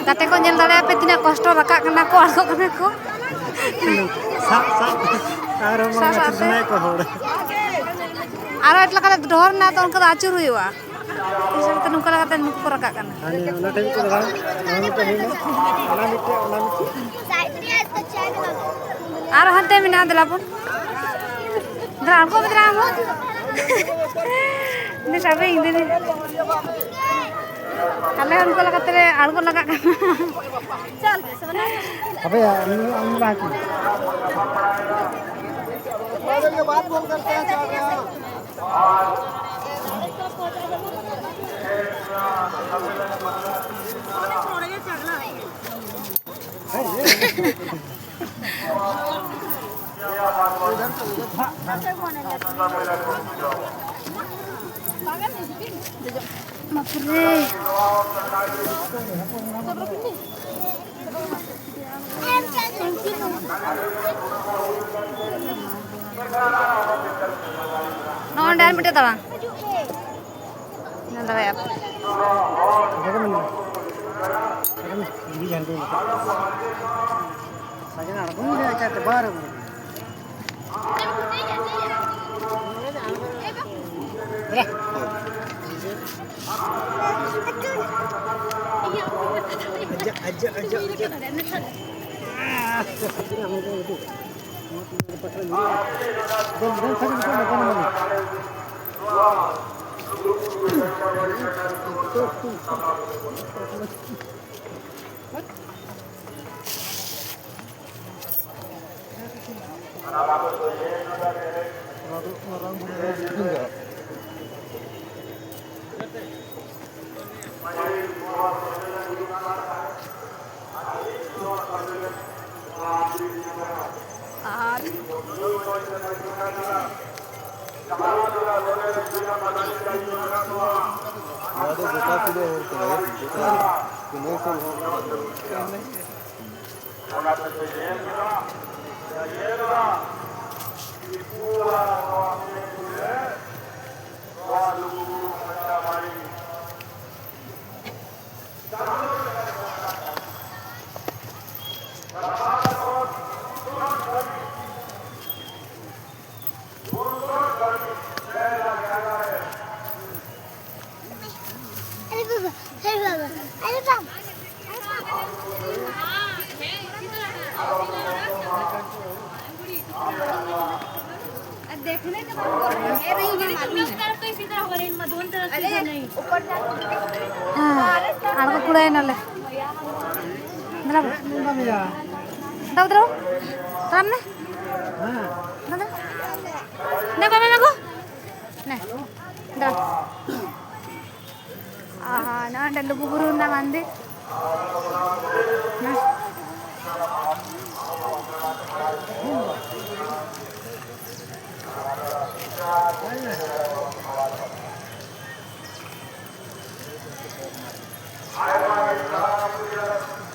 Kate ko nyel dare pe tina kosto rakak kena ko arko kena ko. Aro mga tunay ko hor. Aro etla kate dhor na to unka achur huiwa. Isar te nungka kate nuku ko rakak kana. Ani ona time ko daga. Ona to hina. Ona mitte. Aro hante mina dela pun. Dra arko bedra mo. Ini sabe ini. Kale unko kate arko rakak kana. Chal sebenarnya. अबे हम बाकी के बात बोल करते हैं चल रहे हैं Non dan bete tawang. Nanda ya. देखो मैंने ये जानते हैं सजना अड़को नहीं क्या तो बाहर देखने का तो इसी तरह हो रही है दोनों तरफ से नहीं ऊपर आड़को कुड़ाई नले मतलब दाव दाव सामने दादा ना बाबा ना को ना दाव ना डल्लू बुबुरु ना मंदी ना